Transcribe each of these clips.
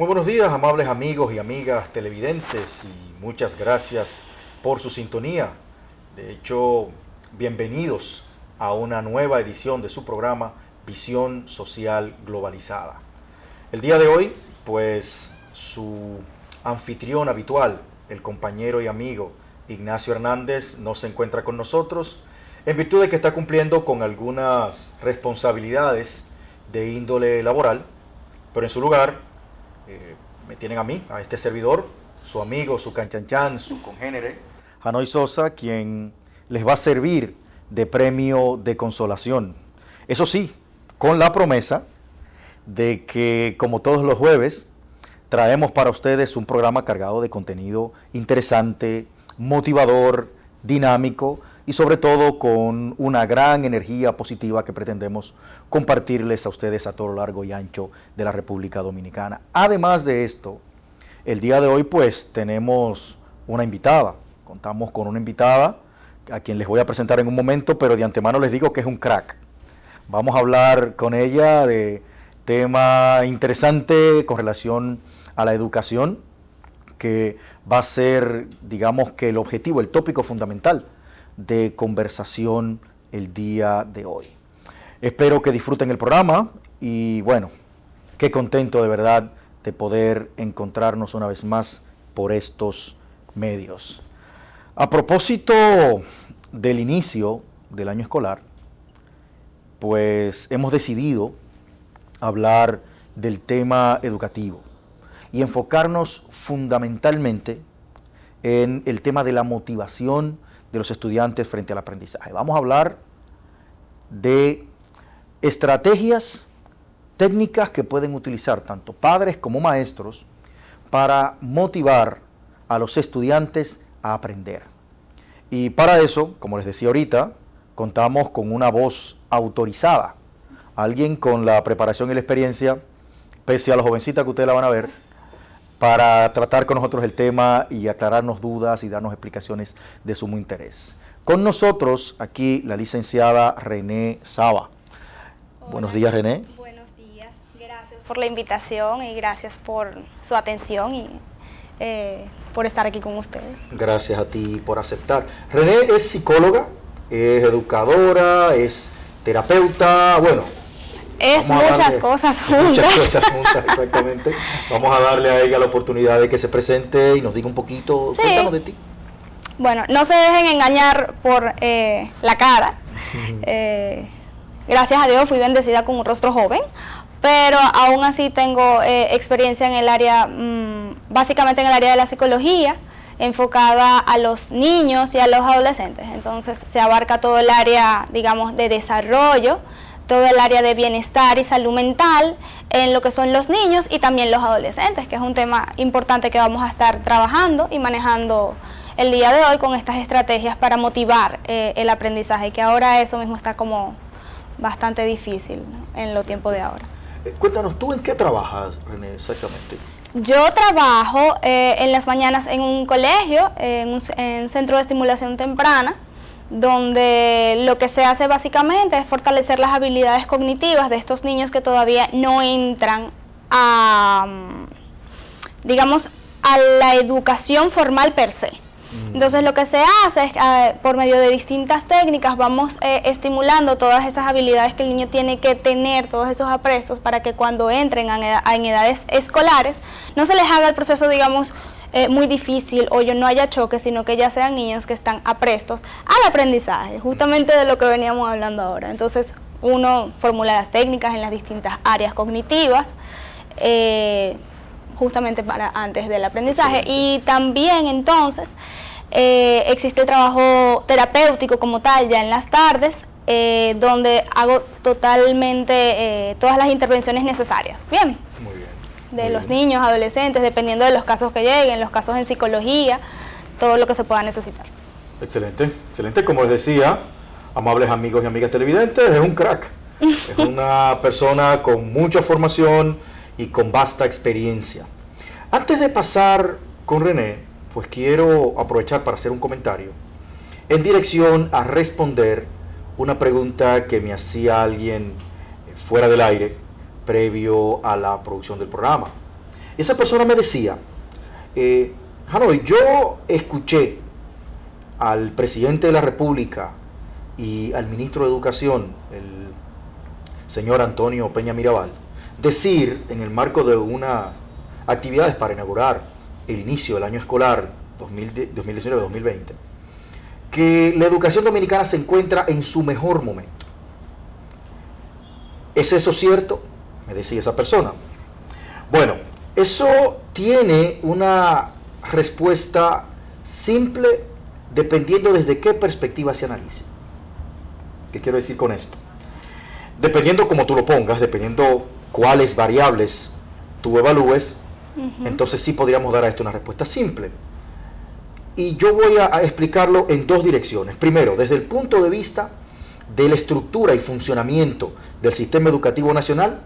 Muy buenos días, amables amigos y amigas televidentes, y muchas gracias por su sintonía. De hecho, bienvenidos a una nueva edición de su programa Visión Social Globalizada. El día de hoy, pues, su anfitrión habitual, el compañero y amigo Ignacio Hernández, no se encuentra con nosotros en virtud de que está cumpliendo con algunas responsabilidades de índole laboral, pero en su lugar me tienen a mí, a este servidor, su amigo, su canchanchan, su congénere, Janoy Sosa, quien les va a servir de premio de consolación. Eso sí, con la promesa de que, como todos los jueves, traemos para ustedes un programa cargado de contenido interesante, motivador, dinámico y sobre todo con una gran energía positiva que pretendemos compartirles a ustedes a todo lo largo y ancho de la República Dominicana. Además de esto, el día de hoy pues tenemos una invitada. Contamos con una invitada a quien les voy a presentar en un momento, pero de antemano les digo que es un crack. Vamos a hablar con ella de tema interesante con relación a la educación, que va a ser, digamos que el objetivo, el tópico fundamental de conversación el día de hoy. Espero que disfruten el programa y bueno, qué contento de verdad de poder encontrarnos una vez más por estos medios. A propósito del inicio del año escolar, pues hemos decidido hablar del tema educativo y enfocarnos fundamentalmente en el tema de la motivación de los estudiantes frente al aprendizaje. Vamos a hablar de estrategias técnicas que pueden utilizar tanto padres como maestros para motivar a los estudiantes a aprender. Y para eso, como les decía ahorita, contamos con una voz autorizada, alguien con la preparación y la experiencia, pese a la jovencita que ustedes la van a ver, para tratar con nosotros el tema y aclararnos dudas y darnos explicaciones de sumo interés. Con nosotros aquí la licenciada René Saba. Hola. Buenos días, René. Buenos días, gracias por la invitación y gracias por su atención y por estar aquí con ustedes. Gracias a ti por aceptar. René es psicóloga, es educadora, es terapeuta, bueno. Es muchas cosas juntas. Muchas cosas juntas, exactamente. Vamos a darle a ella la oportunidad de que se presente y nos diga un poquito. Sí. Cuéntanos de ti. Bueno, no se dejen engañar por la cara. Gracias a Dios fui bendecida con un rostro joven, pero aún así tengo experiencia en el área, básicamente en el área de la psicología, enfocada a los niños y a los adolescentes. Entonces se abarca todo el área, digamos, de desarrollo, todo el área de bienestar y salud mental en lo que son los niños y también los adolescentes, que es un tema importante que vamos a estar trabajando y manejando el día de hoy con estas estrategias para motivar el aprendizaje, que ahora eso mismo está como bastante difícil, ¿no?, en los tiempos de ahora. Cuéntanos, ¿tú en qué trabajas, René, exactamente? Yo trabajo en las mañanas en un colegio, en un centro de estimulación temprana, donde lo que se hace básicamente es fortalecer las habilidades cognitivas de estos niños que todavía no entran a, digamos, a la educación formal per se. Entonces lo que se hace es, por medio de distintas técnicas, vamos estimulando todas esas habilidades que el niño tiene que tener, todos esos aprestos, para que cuando entren en edades escolares, no se les haga el proceso, digamos, muy difícil o no haya choque, sino que ya sean niños que están aprestos al aprendizaje, justamente de lo que veníamos hablando ahora. Entonces uno formula las técnicas en las distintas áreas cognitivas, justamente para antes del aprendizaje. Y también entonces existe el trabajo terapéutico como tal ya en las tardes, donde hago totalmente todas las intervenciones necesarias. Bien. Muy bien. De los niños, adolescentes, dependiendo de los casos que lleguen, los casos en psicología, todo lo que se pueda necesitar. Excelente, excelente. Como les decía, amables amigos y amigas televidentes, es un crack. Es una persona con mucha formación y con vasta experiencia. Antes de pasar con René, pues quiero aprovechar para hacer un comentario en dirección a responder una pregunta que me hacía alguien fuera del aire previo a la producción del programa. Esa persona me decía, Hanoi, yo escuché al presidente de la República y al ministro de Educación, el señor Antonio Peña Mirabal, decir en el marco de unas actividades para inaugurar el inicio del año escolar 2019-2020, que la educación dominicana se encuentra en su mejor momento. ¿Es eso cierto?, me decía esa persona. Bueno, eso tiene una respuesta simple dependiendo desde qué perspectiva se analice. ¿Qué quiero decir con esto? Dependiendo cómo tú lo pongas, dependiendo cuáles variables tú evalúes, entonces sí podríamos dar a esto una respuesta simple. Y yo voy a explicarlo en dos direcciones. Primero, desde el punto de vista de la estructura y funcionamiento del sistema educativo nacional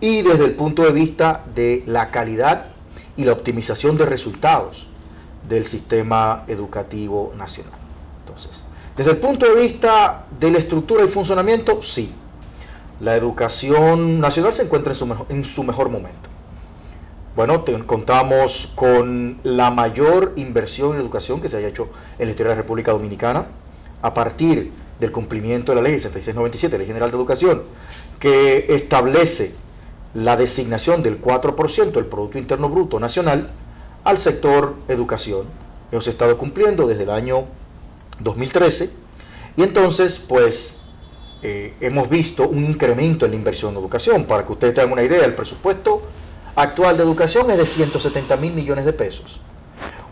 y desde el punto de vista de la calidad y la optimización de resultados del sistema educativo nacional. Entonces, desde el punto de vista de la estructura y funcionamiento, sí, la educación nacional se encuentra en su mejor momento. Bueno, contamos con la mayor inversión en educación que se haya hecho en la historia de la República Dominicana a partir del cumplimiento de la ley 6697, Ley General de Educación, que establece la designación del 4% del Producto Interno Bruto Nacional al sector educación. Hemos estado cumpliendo desde el año 2013 y entonces pues hemos visto un incremento en la inversión en educación. Para que ustedes tengan una idea, el presupuesto actual de educación es de 170.000 millones de pesos,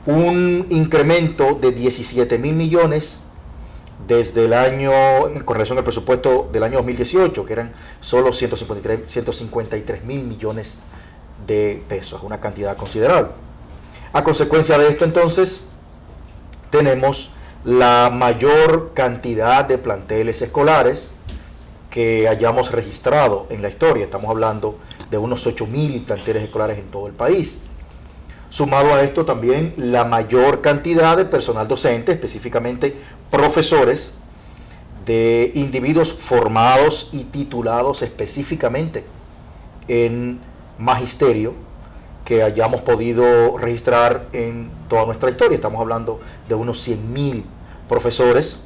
un incremento de 17.000 millones desde el año, con relación al presupuesto del año 2018, que eran solo 153.000 millones de pesos, una cantidad considerable. A consecuencia de esto, entonces, tenemos la mayor cantidad de planteles escolares que hayamos registrado en la historia. Estamos hablando de unos 8.000 planteles escolares en todo el país. Sumado a esto también la mayor cantidad de personal docente, específicamente profesores, de individuos formados y titulados específicamente en magisterio que hayamos podido registrar en toda nuestra historia. Estamos hablando de unos 100.000 profesores.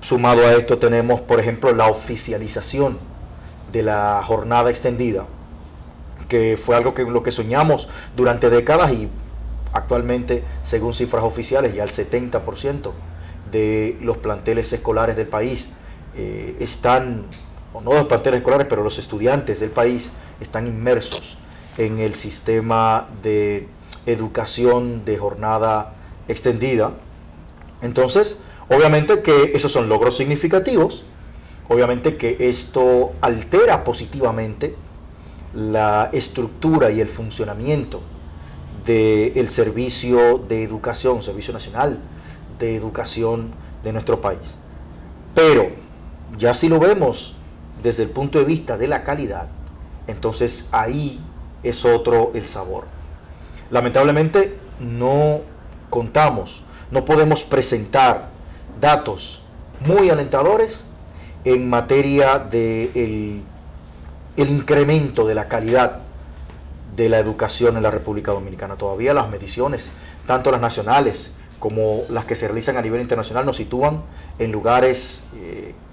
Sumado a esto tenemos, por ejemplo, la oficialización de la jornada extendida, que fue algo que lo que soñamos durante décadas y actualmente, según cifras oficiales, ya el 70% de los planteles escolares del país están, o no los planteles escolares, pero los estudiantes del país están inmersos en el sistema de educación de jornada extendida. Entonces, obviamente que esos son logros significativos, obviamente que esto altera positivamente la estructura y el funcionamiento del servicio de educación, Servicio Nacional de Educación de nuestro país. Pero ya si lo vemos desde el punto de vista de la calidad, entonces ahí es otro el sabor. Lamentablemente no contamos, no podemos presentar datos muy alentadores en materia de el incremento de la calidad de la educación en la República Dominicana. Todavía las mediciones, tanto las nacionales como las que se realizan a nivel internacional, nos sitúan en lugares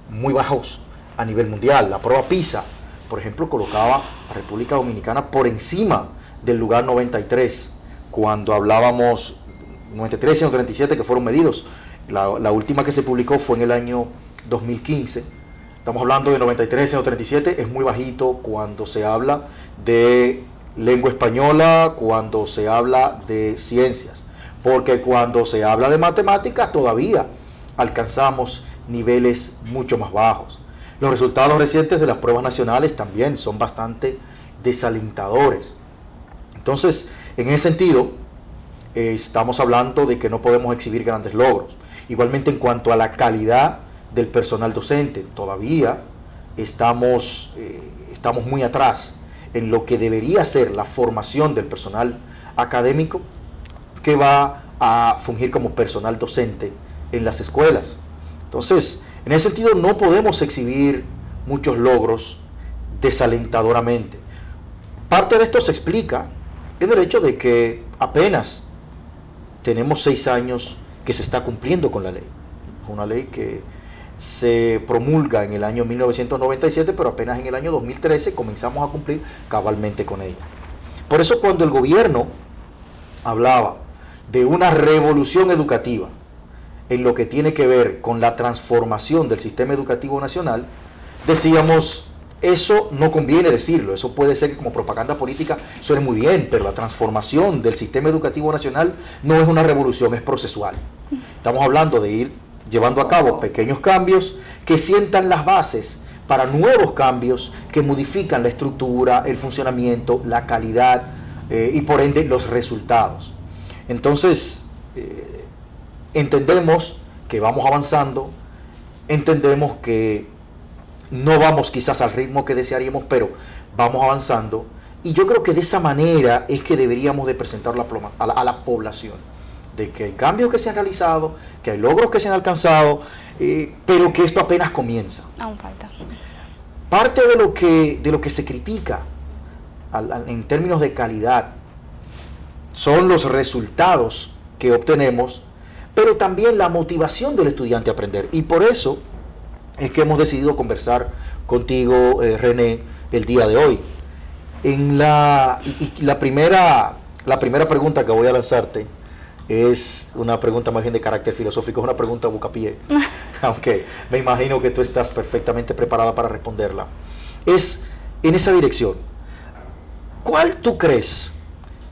muy bajos a nivel mundial. La prueba PISA, por ejemplo, colocaba a República Dominicana por encima del lugar 93, cuando hablábamos 93 y 137 que fueron medidos. La última que se publicó fue en el año 2015. Estamos hablando de 93 y 137, es muy bajito cuando se habla de lengua española, cuando se habla de ciencias, porque cuando se habla de matemáticas todavía alcanzamos niveles mucho más bajos. Los resultados recientes de las pruebas nacionales también son bastante desalentadores. Entonces, en ese sentido, estamos hablando de que no podemos exhibir grandes logros. Igualmente, en cuanto a la calidad del personal docente, todavía estamos muy atrás en lo que debería ser la formación del personal académico que va a fungir como personal docente en las escuelas. Entonces, en ese sentido no podemos exhibir muchos logros desalentadoramente. Parte de esto se explica en el hecho de que apenas tenemos 6 años que se está cumpliendo con la ley. Una ley que se promulga en el año 1997, pero apenas en el año 2013 comenzamos a cumplir cabalmente con ella. Por eso cuando el gobierno hablaba de una revolución educativa en lo que tiene que ver con la transformación del sistema educativo nacional, decíamos, eso no conviene decirlo, eso puede ser que como propaganda política suene muy bien, pero la transformación del sistema educativo nacional no es una revolución, es procesual. Estamos hablando de ir llevando a cabo pequeños cambios que sientan las bases para nuevos cambios que modifican la estructura, el funcionamiento, la calidad y por ende los resultados. Entonces, entendemos que vamos avanzando, entendemos que no vamos quizás al ritmo que desearíamos, pero vamos avanzando, y yo creo que de esa manera es que deberíamos de presentarlo a la población, de que hay cambios que se han realizado, que hay logros que se han alcanzado, pero que esto apenas comienza. Aún falta. Parte de lo que se critica en términos de calidad son los resultados que obtenemos, pero también la motivación del estudiante a aprender. Y por eso es que hemos decidido conversar contigo, René, el día de hoy. La primera pregunta que voy a lanzarte es una pregunta más bien de carácter filosófico, es una pregunta bucapié, aunque me imagino que tú estás perfectamente preparada para responderla. Es en esa dirección. ¿Cuál tú crees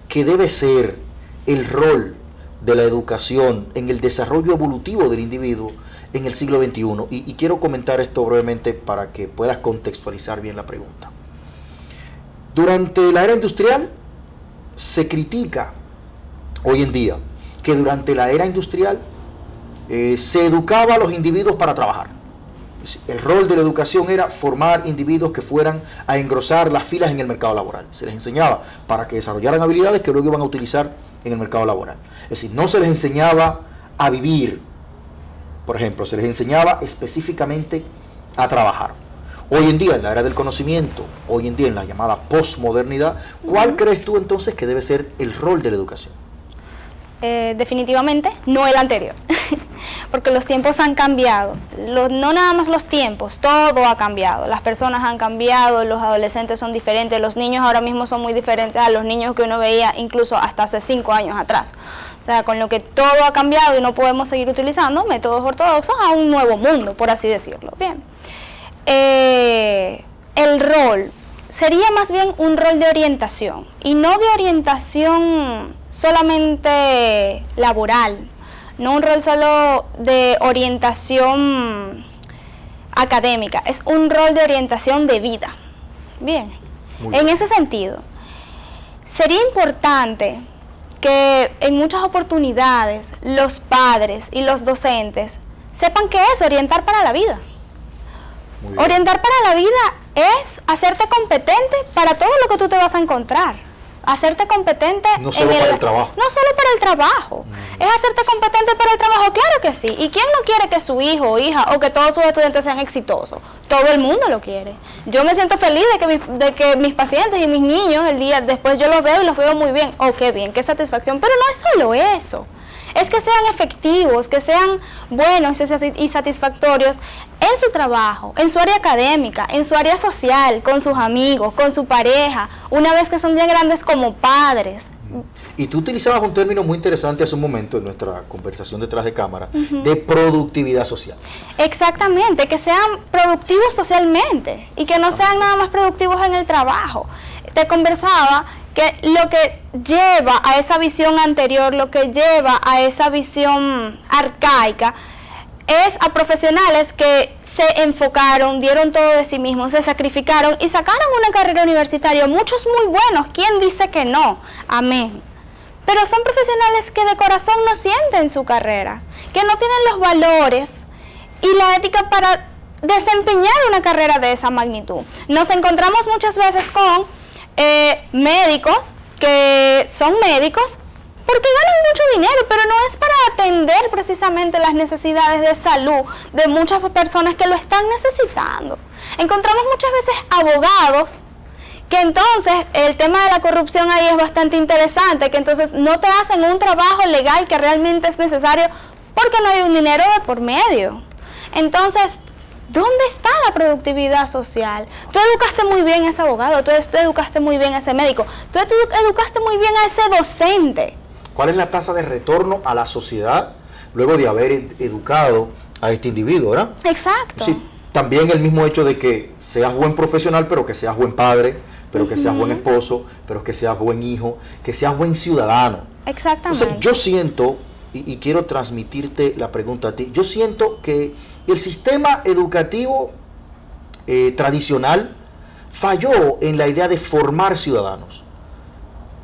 que debe ser el rol de la educación en el desarrollo evolutivo del individuo en el siglo XXI? Y quiero comentar esto brevemente para que puedas contextualizar bien la pregunta. Durante la era industrial se critica hoy en día que durante la era industrial se educaba a los individuos para trabajar. El rol de la educación era formar individuos que fueran a engrosar las filas en el mercado laboral. Se les enseñaba para que desarrollaran habilidades que luego iban a utilizar en el mercado laboral. Es decir, no se les enseñaba a vivir, por ejemplo, se les enseñaba específicamente a trabajar. Hoy en día, en la era del conocimiento, hoy en día en la llamada posmodernidad, ¿cuál crees tú entonces que debe ser el rol de la educación? Definitivamente no el anterior, porque los tiempos han cambiado, no nada más los tiempos, todo ha cambiado, las personas han cambiado, los adolescentes son diferentes, los niños ahora mismo son muy diferentes a los niños que uno veía incluso hasta hace 5 años atrás. O sea, con lo que todo ha cambiado y no podemos seguir utilizando métodos ortodoxos a un nuevo mundo, por así decirlo. Bien, el rol sería más bien un rol de orientación, y no de orientación solamente laboral, no un rol solo de orientación académica, es un rol de orientación de vida. Bien, en ese sentido, sería importante que en muchas oportunidades los padres y los docentes sepan qué es orientar para la vida. Orientar para la vida es hacerte competente para todo lo que tú te vas a encontrar. Hacerte competente no solo para el trabajo. No solo para el trabajo. Es hacerte competente para el trabajo, claro que sí. ¿Y quién no quiere que su hijo o hija o que todos sus estudiantes sean exitosos? Todo el mundo lo quiere. Yo me siento feliz de que mis pacientes y mis niños, el día después yo los veo y los veo muy bien. Oh, qué bien, qué satisfacción. Pero no es solo eso. Es que sean efectivos, que sean buenos y satisfactorios en su trabajo, en su área académica, en su área social, con sus amigos, con su pareja, una vez que son ya grandes como padres. Y tú utilizabas un término muy interesante hace un momento en nuestra conversación detrás de cámara, de productividad social. Exactamente, que sean productivos socialmente y que no sean nada más productivos en el trabajo. Te conversaba que lo que lleva a esa visión anterior, lo que lleva a esa visión arcaica, es a profesionales que se enfocaron, dieron todo de sí mismos, se sacrificaron y sacaron una carrera universitaria, muchos muy buenos, ¿quién dice que no? Amén. Pero son profesionales que de corazón no sienten su carrera, que no tienen los valores y la ética para desempeñar una carrera de esa magnitud. Nos encontramos muchas veces con médicos que son médicos porque ganan mucho dinero, pero no es para atender precisamente las necesidades de salud de muchas personas que lo están necesitando. Encontramos muchas veces abogados Que entonces el tema de la corrupción ahí es bastante interesante, que entonces no te hacen un trabajo legal que realmente es necesario porque no hay un dinero de por medio. Entonces, ¿dónde está la productividad social? Tú educaste muy bien a ese abogado, tú educaste muy bien a ese médico, tú educaste muy bien a ese docente. ¿Cuál es la tasa de retorno a la sociedad luego de haber educado a este individuo, verdad? Exacto. Sí, también el mismo hecho de que seas buen profesional, pero que seas buen padre, pero que seas buen esposo, pero que seas buen hijo, que seas buen ciudadano. Exactamente. Entonces, yo siento, y quiero transmitirte la pregunta a ti, yo siento que el sistema educativo tradicional falló en la idea de formar ciudadanos,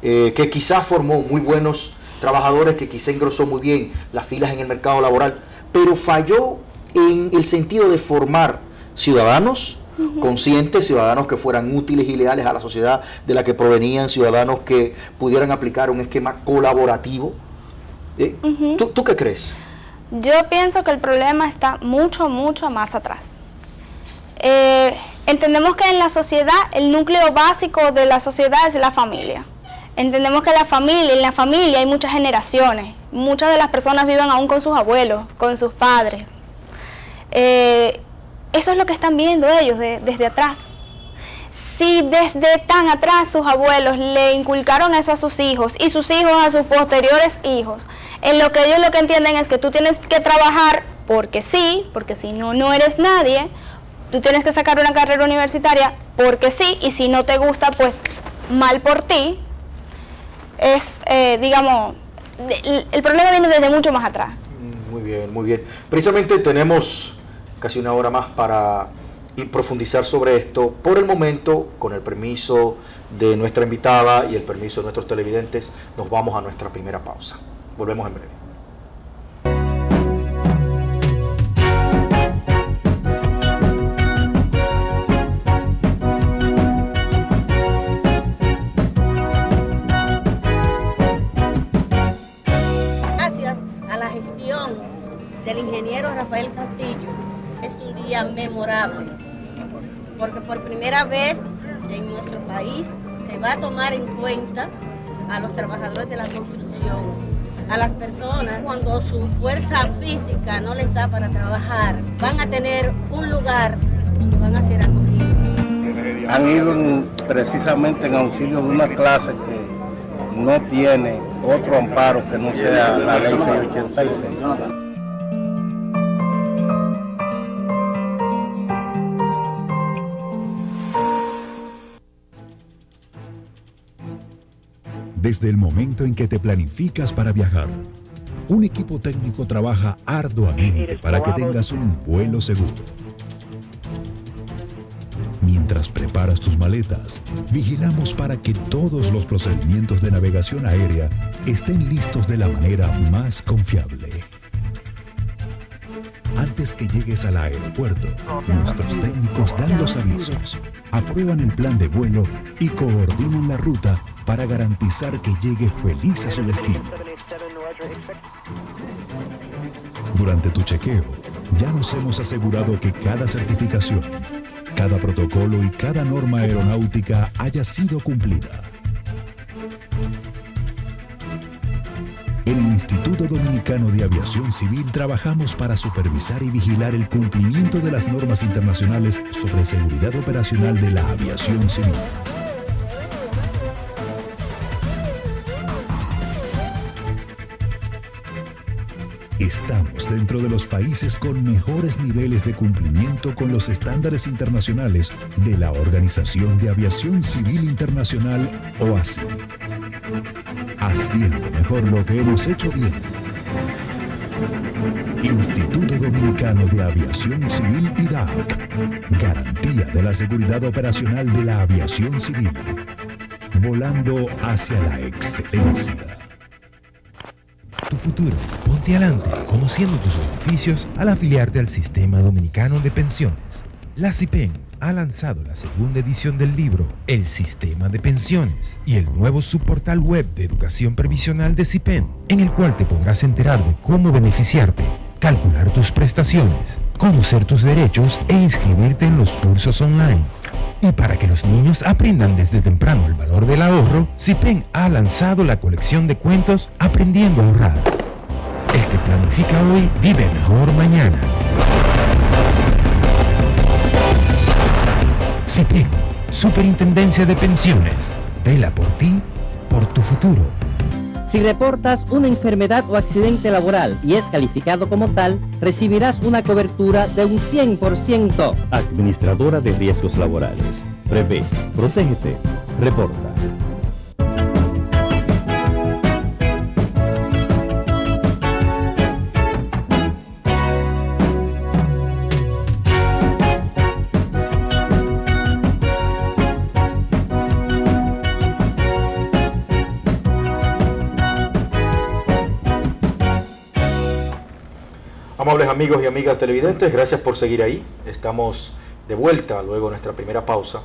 que quizás formó muy buenos trabajadores, que quizás engrosó muy bien las filas en el mercado laboral, pero falló en el sentido de formar ciudadanos conscientes, ciudadanos que fueran útiles y leales a la sociedad de la que provenían, ciudadanos que pudieran aplicar un esquema colaborativo. ¿Tú qué crees? Yo pienso que el problema está mucho más atrás. Entendemos que en la sociedad, el núcleo básico de la sociedad es la familia. Entendemos que en la familia hay muchas generaciones. Muchas de las personas viven aún con sus abuelos, con sus padres. Eso es lo que están viendo ellos desde atrás. Si desde tan atrás sus abuelos le inculcaron eso a sus hijos y sus hijos a sus posteriores hijos, en lo que ellos lo que entienden es que tú tienes que trabajar porque sí, porque si no, no eres nadie, tú tienes que sacar una carrera universitaria porque sí, y si no te gusta, pues mal por ti. Es, digamos, el problema viene desde mucho más atrás. Muy bien, muy bien. Precisamente tenemos casi una hora más para profundizar sobre esto. Por el momento, con el permiso de nuestra invitada y el permiso de nuestros televidentes, nos vamos a nuestra primera pausa. Volvemos en breve. Gracias a la gestión del ingeniero Rafael Castillo, es un día memorable, porque por primera vez en nuestro país se va a tomar en cuenta a los trabajadores de la construcción, a las personas cuando su fuerza física no les da para trabajar, van a tener un lugar donde van a ser acogidos. Han ido precisamente en auxilio de una clase que no tiene otro amparo que no sea la ley 686. Desde el momento en que te planificas para viajar, un equipo técnico trabaja arduamente para que tengas un vuelo seguro. Mientras preparas tus maletas, vigilamos para que todos los procedimientos de navegación aérea estén listos de la manera más confiable. Antes que llegues al aeropuerto, nuestros técnicos dan los avisos, aprueban el plan de vuelo y coordinan la ruta para garantizar que llegue feliz a su destino. Durante tu chequeo, ya nos hemos asegurado que cada certificación, cada protocolo y cada norma aeronáutica haya sido cumplida. En el Instituto Dominicano de Aviación Civil trabajamos para supervisar y vigilar el cumplimiento de las normas internacionales sobre seguridad operacional de la aviación civil. Estamos dentro de los países con mejores niveles de cumplimiento con los estándares internacionales de la Organización de Aviación Civil Internacional, OACI. Haciendo mejor lo que hemos hecho bien. Instituto Dominicano de Aviación Civil IDAC. Garantía de la seguridad operacional de la aviación civil. Volando hacia la excelencia. Tu futuro, ponte adelante, conociendo tus beneficios al afiliarte al Sistema Dominicano de Pensiones. La CIPEN ha lanzado la segunda edición del libro El Sistema de Pensiones y el nuevo subportal web de educación previsional de CIPEN, en el cual te podrás enterar de cómo beneficiarte, calcular tus prestaciones, conocer tus derechos e inscribirte en los cursos online. Y para que los niños aprendan desde temprano el valor del ahorro, CIPEN ha lanzado la colección de cuentos Aprendiendo a ahorrar. El que planifica hoy vive mejor mañana. CIPEN, Superintendencia de Pensiones. Vela por ti, por tu futuro. Si reportas una enfermedad o accidente laboral y es calificado como tal, recibirás una cobertura de un 100%. Administradora de Riesgos Laborales. Prevé, protégete, reporta. Amables amigos y amigas televidentes, gracias por seguir ahí. Estamos de vuelta luego de nuestra primera pausa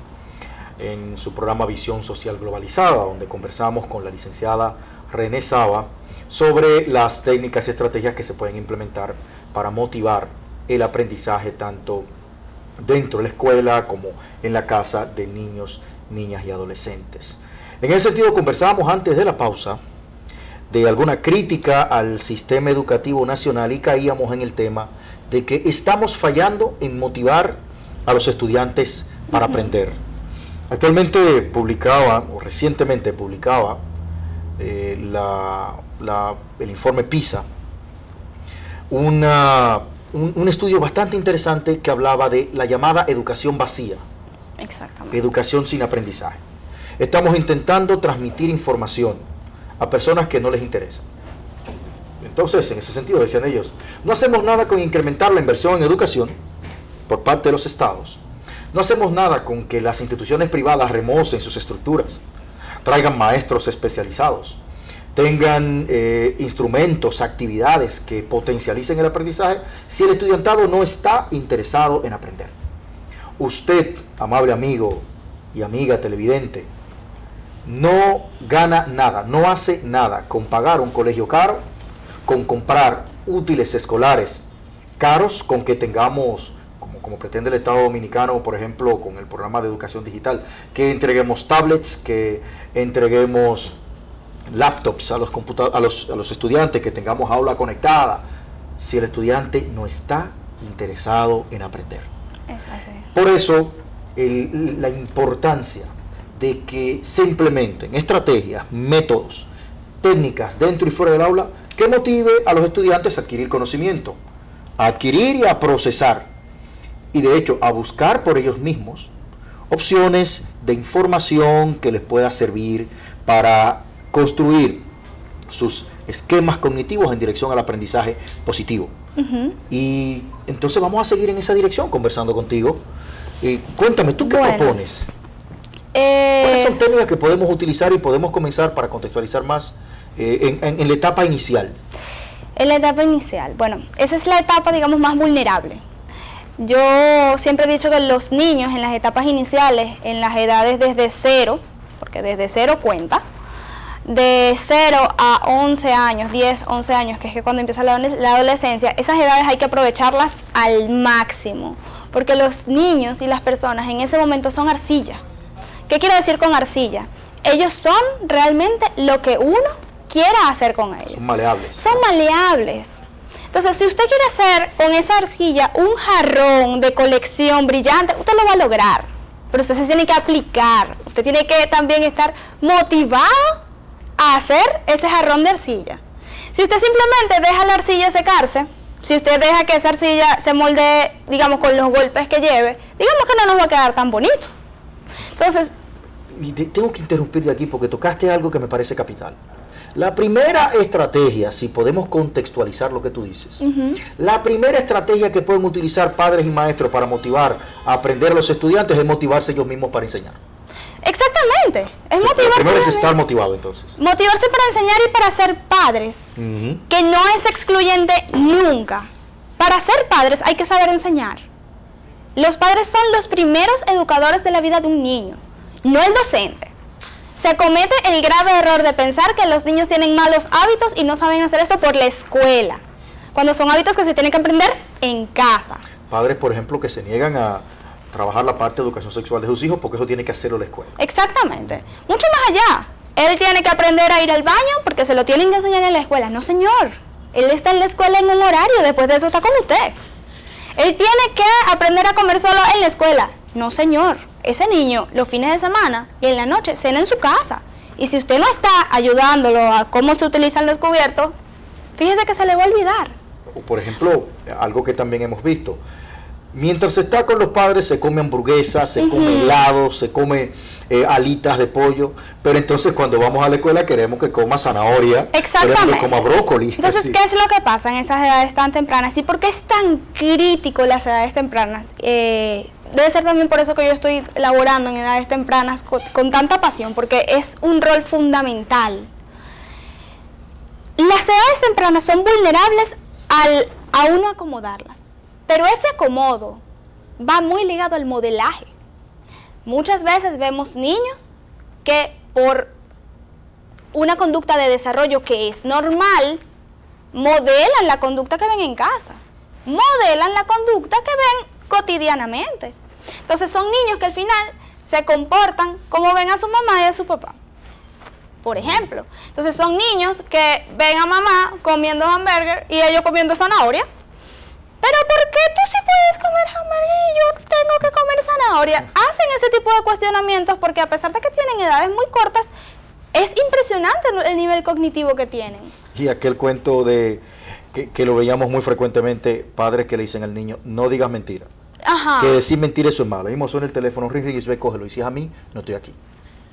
en su programa Visión Social Globalizada, donde conversamos con la licenciada René Saba sobre las técnicas y estrategias que se pueden implementar para motivar el aprendizaje tanto dentro de la escuela como en la casa de niños, niñas y adolescentes. En ese sentido, conversábamos antes de la pausa de alguna crítica al sistema educativo nacional y caíamos en el tema de que estamos fallando en motivar a los estudiantes para aprender. Actualmente publicaba, o recientemente publicaba, el informe PISA, un estudio bastante interesante que hablaba de la llamada educación vacía. Exactamente. Educación sin aprendizaje. Estamos intentando transmitir información a personas que no les interesa. Entonces, en ese sentido, decían ellos, no hacemos nada con incrementar la inversión en educación por parte de los estados. No hacemos nada con que las instituciones privadas remocen sus estructuras, traigan maestros especializados, tengan instrumentos, actividades que potencialicen el aprendizaje, si el estudiantado no está interesado en aprender. Usted, amable amigo y amiga televidente, no gana nada, no hace nada con pagar un colegio caro, con comprar útiles escolares caros, con que tengamos, como pretende el Estado Dominicano, por ejemplo, con el programa de educación digital, que entreguemos tablets, que entreguemos laptops a los estudiantes, que tengamos aula conectada, si el estudiante no está interesado en aprender. Es así. Por eso, la importancia de que se implementen estrategias, métodos, técnicas dentro y fuera del aula que motive a los estudiantes a adquirir conocimiento, a adquirir y a procesar, y de hecho a buscar por ellos mismos opciones de información que les pueda servir para construir sus esquemas cognitivos en dirección al aprendizaje positivo. Y entonces vamos a seguir en esa dirección conversando contigo. Cuéntame, ¿tú qué propones? ¿Cuáles son técnicas que podemos utilizar y podemos comenzar para contextualizar más en la etapa inicial? En la etapa inicial, bueno, esa es la etapa, digamos, más vulnerable. Yo siempre he dicho que los niños en las etapas iniciales, en las edades desde 0, porque desde 0 cuenta, de 0 a 11 años, 10, 11 años, que es cuando empieza la adolescencia, esas edades hay que aprovecharlas al máximo, porque los niños y las personas en ese momento son arcilla. ¿Qué quiero decir con arcilla? Ellos son realmente lo que uno quiera hacer con ellos. Son maleables. Son maleables. Entonces, si usted quiere hacer con esa arcilla un jarrón de colección brillante, usted lo va a lograr. Pero usted se tiene que aplicar. Usted tiene que también estar motivado a hacer ese jarrón de arcilla. Si usted simplemente deja la arcilla secarse, si usted deja que esa arcilla se moldee, digamos, con los golpes que lleve, digamos que no nos va a quedar tan bonito. Entonces, y tengo que interrumpir de aquí porque tocaste algo que me parece capital. La primera estrategia, si podemos contextualizar lo que tú dices, la primera estrategia que pueden utilizar padres y maestros para motivar a aprender a los estudiantes es motivarse ellos mismos para enseñar. Exactamente, es motivarse. Primero es estar motivado, entonces. Motivarse para enseñar y para ser padres, que no es excluyente nunca. Para ser padres hay que saber enseñar. Los padres son los primeros educadores de la vida de un niño, no el docente. Se comete el grave error de pensar que los niños tienen malos hábitos y no saben hacer eso por la escuela, cuando son hábitos que se tienen que aprender en casa. Padres, por ejemplo, que se niegan trabajar la parte de educación sexual de sus hijos, porque eso tiene que hacerlo la escuela. Exactamente. Mucho más allá. Él tiene que aprender a ir al baño porque se lo tienen que enseñar en la escuela. No, señor. Él está en la escuela en un horario, después de eso está con usted. Él tiene que aprender a comer solo en la escuela. No, señor. Ese niño, los fines de semana y en la noche, cena en su casa. Y si usted no está ayudándolo a cómo se utilizan los cubiertos, fíjese que se le va a olvidar. O por ejemplo, algo que también hemos visto. Mientras se está con los padres, se come hamburguesas, se come helado, se come alitas de pollo, pero entonces cuando vamos a la escuela queremos que coma zanahoria, queremos que coma brócoli. Entonces, ¿qué es lo que pasa en esas edades tan tempranas? ¿Y por qué es tan crítico las edades tempranas? Debe ser también por eso que yo estoy laborando en edades tempranas con tanta pasión, porque es un rol fundamental. Las edades tempranas son vulnerables a uno acomodarlas. Pero ese acomodo va muy ligado al modelaje. Muchas veces vemos niños que por una conducta de desarrollo que es normal, modelan la conducta que ven en casa, modelan la conducta que ven cotidianamente. Entonces son niños que al final se comportan como ven a su mamá y a su papá. Por ejemplo, entonces son niños que ven a mamá comiendo hamburger y ellos comiendo zanahoria. ¿Pero por qué tú sí puedes comer hamburguesa y yo tengo que comer zanahoria? Hacen ese tipo de cuestionamientos porque a pesar de que tienen edades muy cortas, es impresionante el nivel cognitivo que tienen. Y aquel cuento de que lo veíamos muy frecuentemente, padres que le dicen al niño, no digas mentira. Ajá. Que decir mentira eso es malo. Ahí mismo suena el teléfono, ring, y ve, cógelo. Y si es a mí, no estoy aquí.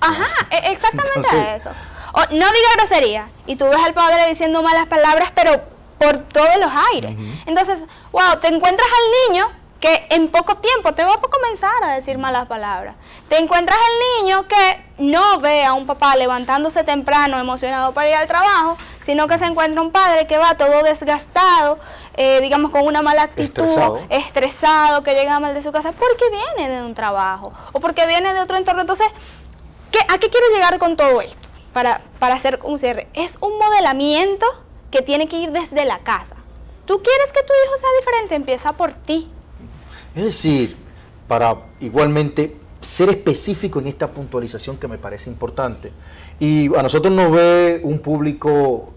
Ajá, exactamente. Entonces, eso. O, no diga grosería. Y tú ves al padre diciendo malas palabras, pero por todos los aires. Entonces, wow, te encuentras al niño que en poco tiempo te va a comenzar a decir malas palabras. Te encuentras al niño que no ve a un papá levantándose temprano, emocionado para ir al trabajo, sino que se encuentra un padre que va todo desgastado, digamos con una mala actitud, estresado, que llega mal de su casa, porque viene de un trabajo o porque viene de otro entorno. Entonces, ¿a qué quiero llegar con todo esto? Para hacer un cierre. Es un modelamiento que tiene que ir desde la casa. ¿Tú quieres que tu hijo sea diferente? Empieza por ti. Es decir, para igualmente ser específico en esta puntualización que me parece importante. Y a nosotros nos ve un público,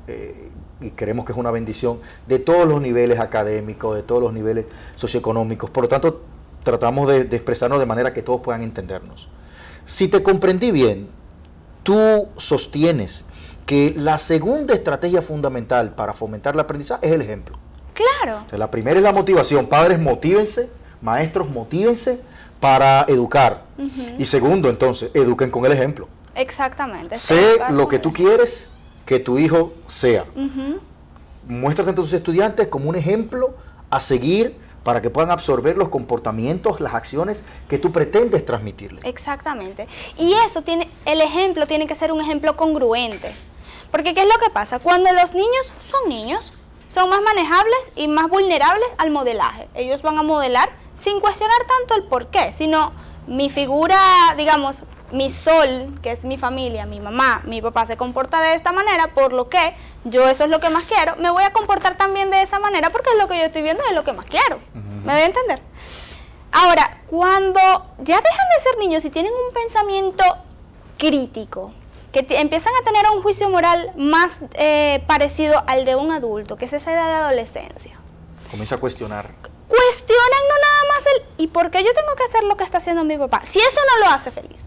y creemos que es una bendición, de todos los niveles académicos, de todos los niveles socioeconómicos. Por lo tanto, tratamos de expresarnos de manera que todos puedan entendernos. Si te comprendí bien, tú sostienes que la segunda estrategia fundamental para fomentar el aprendizaje es el ejemplo. Claro. O sea, la primera es la motivación. Padres, motívense, maestros, motívense para educar. Y segundo, entonces, eduquen con el ejemplo. Exactamente. Sé lo que tú quieres que tu hijo sea. Muéstrate ante tus estudiantes como un ejemplo a seguir para que puedan absorber los comportamientos, las acciones que tú pretendes transmitirles. Exactamente. Y eso el ejemplo tiene que ser un ejemplo congruente. Porque ¿qué es lo que pasa? Cuando los niños, son más manejables y más vulnerables al modelaje. Ellos van a modelar sin cuestionar tanto el por qué, sino mi figura, digamos, mi sol, que es mi familia, mi mamá, mi papá se comporta de esta manera, por lo que yo eso es lo que más quiero, me voy a comportar también de esa manera porque es lo que yo estoy viendo y es lo que más quiero. ¿Me voy a entender? Ahora, cuando ya dejan de ser niños y tienen un pensamiento crítico, que empiezan a tener un juicio moral más parecido al de un adulto, que es esa edad de adolescencia. Comienza a cuestionar. Cuestionan no nada más ¿y por qué yo tengo que hacer lo que está haciendo mi papá? Si eso no lo hace feliz.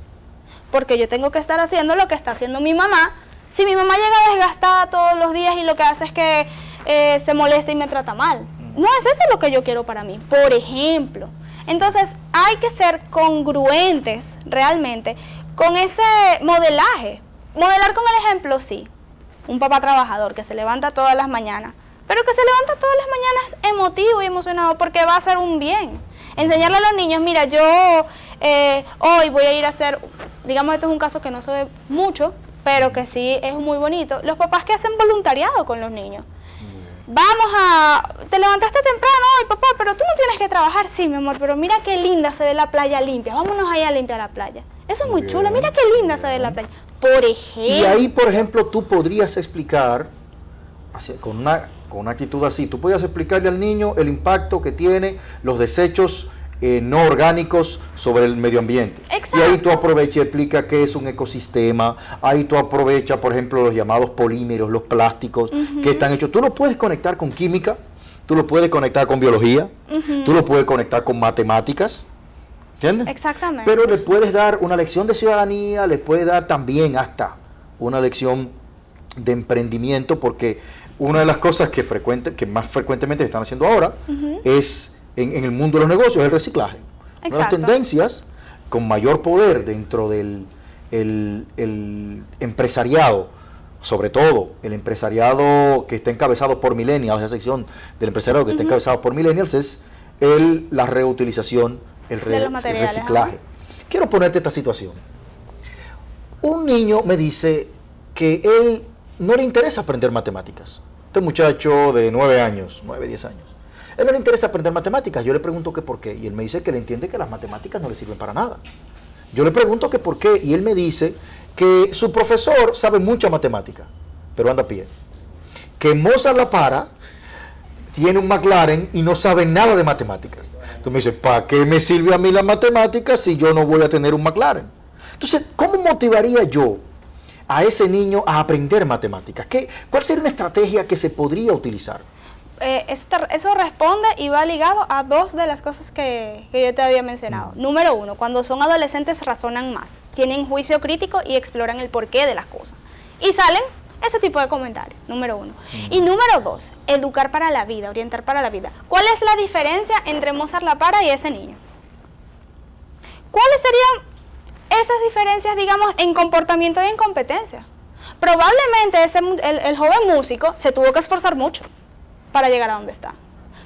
Porque yo tengo que estar haciendo lo que está haciendo mi mamá. Si mi mamá llega desgastada todos los días y lo que hace es que se molesta y me trata mal. No es eso lo que yo quiero para mí, por ejemplo. Entonces hay que ser congruentes realmente con ese modelaje. Modelar con el ejemplo, sí. Un papá trabajador que se levanta todas las mañanas, pero que se levanta todas las mañanas emotivo y emocionado porque va a hacer un bien. Enseñarle a los niños, mira, yo hoy voy a ir a hacer, digamos, esto es un caso que no se ve mucho, pero que sí es muy bonito. Los papás que hacen voluntariado con los niños. Te levantaste temprano hoy, papá, pero tú no tienes que trabajar. Sí, mi amor, pero mira qué linda se ve la playa limpia. Vámonos allá a limpiar la playa. Eso es muy chulo, mira qué linda se ve la playa. Por ejemplo. Y ahí, por ejemplo, tú podrías explicar, con una actitud así, tú podrías explicarle al niño el impacto que tiene los desechos no orgánicos sobre el medio ambiente. Exacto. Y ahí tú aprovechas y explicas qué es un ecosistema, ahí tú aprovechas, por ejemplo, los llamados polímeros, los plásticos que están hechos. Tú lo puedes conectar con química, tú lo puedes conectar con biología, tú lo puedes conectar con matemáticas, ¿entiendes? Exactamente. Pero le puedes dar una lección de ciudadanía, le puedes dar también hasta una lección de emprendimiento, porque una de las cosas que más frecuentemente se están haciendo ahora es, en el mundo de los negocios, el reciclaje. Una de las tendencias con mayor poder dentro del el empresariado, sobre todo el empresariado que está encabezado por millennials, esa sección del empresariado que está encabezado por millennials, es la reutilización, el reciclaje. Quiero ponerte esta situación. Un niño me dice que él no le interesa aprender matemáticas. Este muchacho de 9 años, 9, 10 años. Él no le interesa aprender matemáticas. Yo le pregunto que por qué. Y él me dice que le entiende que las matemáticas no le sirven para nada. Yo le pregunto que por qué. Y él me dice que su profesor sabe mucha matemática, pero anda a pie. Que Mozart La Para tiene un McLaren y no sabe nada de matemáticas. Entonces me dice, ¿para qué me sirve a mí la matemática si yo no voy a tener un McLaren? Entonces, ¿cómo motivaría yo a ese niño a aprender matemáticas? ¿Cuál sería una estrategia que se podría utilizar? Eso responde y va ligado a dos de las cosas que yo te había mencionado. Número uno, cuando son adolescentes razonan más, tienen juicio crítico y exploran el porqué de las cosas. Y salen ese tipo de comentarios, número uno. Y número dos, educar para la vida, orientar para la vida. ¿Cuál es la diferencia entre Mozart La Para y ese niño? ¿Cuáles serían esas diferencias, digamos, en comportamiento y en competencia? Probablemente el joven músico se tuvo que esforzar mucho para llegar a donde está.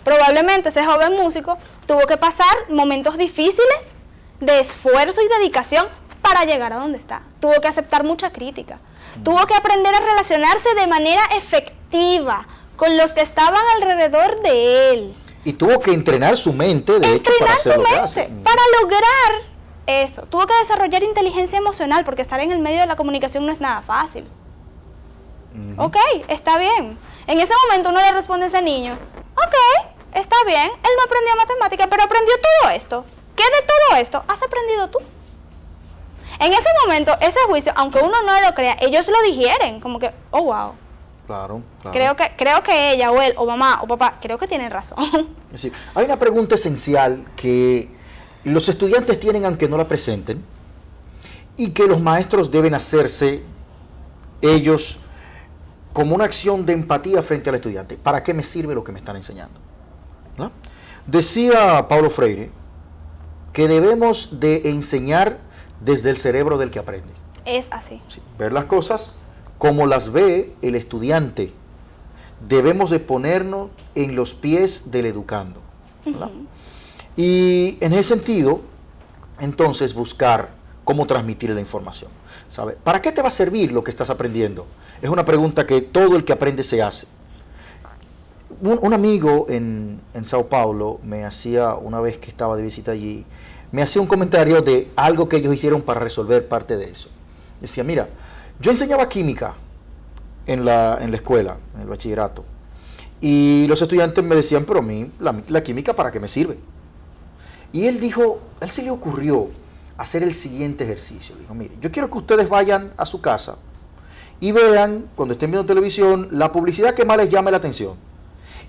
Probablemente ese joven músico tuvo que pasar momentos difíciles de esfuerzo y dedicación para llegar a donde está. Tuvo que aceptar mucha crítica. Tuvo que aprender a relacionarse de manera efectiva con los que estaban alrededor de él. Y tuvo que entrenar su mente, de hecho, para hacer lo que hace. Para lograr eso. Tuvo que desarrollar inteligencia emocional, porque estar en el medio de la comunicación no es nada fácil. Ok, está bien. En ese momento uno le responde a ese niño, ok, está bien, él no aprendió matemática, pero aprendió todo esto. ¿Qué de todo esto has aprendido tú? En ese momento, ese juicio, aunque uno no lo crea, ellos lo digieren, como que, oh, wow. Claro. Creo que ella, o él, o mamá, o papá, creo que tienen razón. Es decir, hay una pregunta esencial que los estudiantes tienen aunque no la presenten, y que los maestros deben hacerse ellos como una acción de empatía frente al estudiante. ¿Para qué me sirve lo que me están enseñando? ¿No? Decía Paulo Freire que debemos de enseñar desde el cerebro del que aprende. Es así. Sí, ver las cosas como las ve el estudiante. Debemos de ponernos en los pies del educando. ¿Verdad? Y en ese sentido, entonces, buscar cómo transmitir la información. ¿Sabe? ¿Para qué te va a servir lo que estás aprendiendo? Es una pregunta que todo el que aprende se hace. Un amigo en Sao Paulo me hacía, una vez que estaba de visita allí, me hacía un comentario de algo que ellos hicieron para resolver parte de eso. Decía, mira, yo enseñaba química en la escuela, en el bachillerato, y los estudiantes me decían, pero a mí, la química, ¿para qué me sirve? Y él dijo, a él se le ocurrió hacer el siguiente ejercicio. Dijo, mire, yo quiero que ustedes vayan a su casa y vean, cuando estén viendo televisión, la publicidad que más les llame la atención.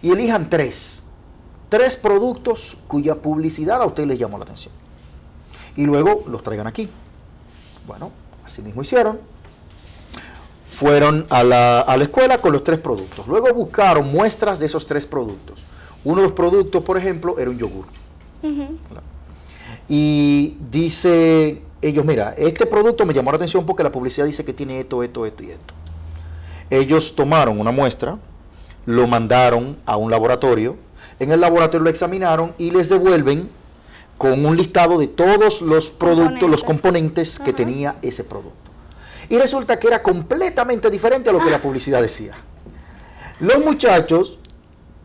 Y elijan tres productos cuya publicidad a ustedes les llamó la atención. Y luego los traigan aquí. Bueno, así mismo hicieron. Fueron a la escuela con los 3 productos. Luego buscaron muestras de esos 3 productos. Uno de los productos, por ejemplo, era un yogur. Y dice ellos, mira, este producto me llamó la atención porque la publicidad dice que tiene esto y esto. Ellos tomaron una muestra, lo mandaron a un laboratorio, en el laboratorio lo examinaron y les devuelven con un listado de todos los productos, los componentes que tenía ese producto. Y resulta que era completamente diferente a lo que la publicidad decía. Los muchachos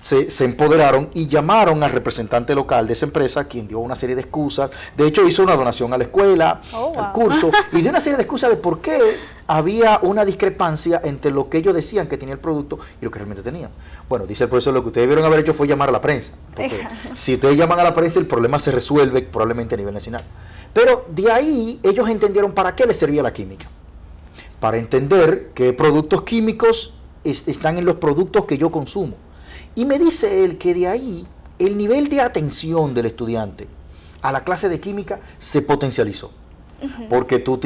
se empoderaron y llamaron al representante local de esa empresa, quien dio una serie de excusas. De hecho, hizo una donación a la escuela, al curso, y dio una serie de excusas de por qué había una discrepancia entre lo que ellos decían que tenía el producto y lo que realmente tenían. Bueno, dice el profesor, lo que ustedes debieron haber hecho fue llamar a la prensa, porque si ustedes llaman a la prensa, el problema se resuelve probablemente a nivel nacional. Pero de ahí ellos entendieron para qué les servía la química. Para entender que productos químicos están en los productos que yo consumo. Y me dice él que de ahí el nivel de atención del estudiante a la clase de química se potencializó. Porque tú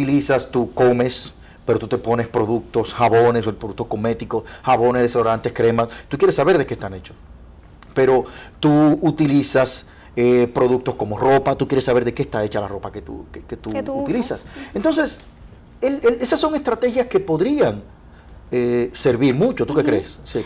comes, pero tú te pones productos, jabones, productos cosméticos, jabones, desodorantes, cremas. Tú quieres saber de qué están hechos. Pero tú utilizas productos como ropa, tú quieres saber de qué está hecha la ropa que tú utilizas. Entonces, esas son estrategias que podrían servir mucho. ¿Tú qué crees? Sí.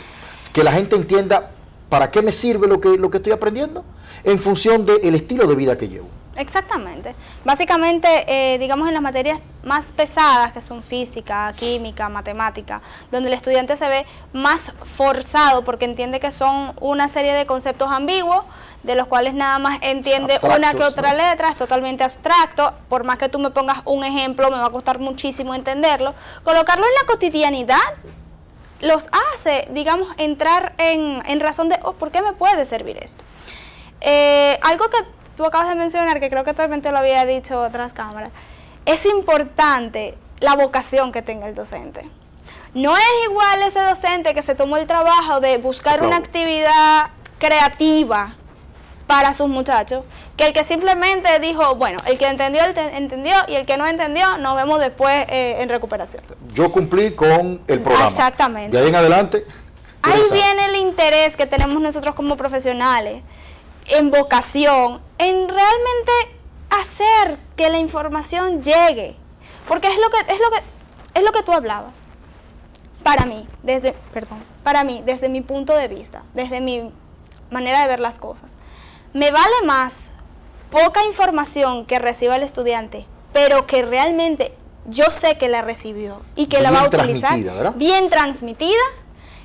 Que la gente entienda para qué me sirve lo que estoy aprendiendo en función del estilo de vida que llevo. Exactamente. Básicamente, digamos en las materias más pesadas, que son física, química, matemática, donde el estudiante se ve más forzado porque entiende que son una serie de conceptos ambiguos, de los cuales nada más entiende una que otra letra, es totalmente abstracto. Por más que tú me pongas un ejemplo, me va a costar muchísimo entenderlo. Colocarlo en la cotidianidad los hace, digamos, entrar en razón de, ¿por qué me puede servir esto? Algo que tú acabas de mencionar, que creo que también te lo había dicho otras cámaras, es importante la vocación que tenga el docente. No es igual ese docente que se tomó el trabajo de buscar una actividad creativa para sus muchachos, que el que simplemente dijo, bueno, el que entendió, entendió, y el que no entendió, nos vemos después en recuperación. Yo cumplí con el programa. Exactamente. De ahí en adelante. Ahí viene el interés que tenemos nosotros como profesionales, en vocación, en realmente hacer que la información llegue, porque es lo que tú hablabas. Para mí, desde mi punto de vista, desde mi manera de ver las cosas, me vale más poca información que reciba el estudiante, pero que realmente yo sé que la recibió y que la va a utilizar bien transmitida,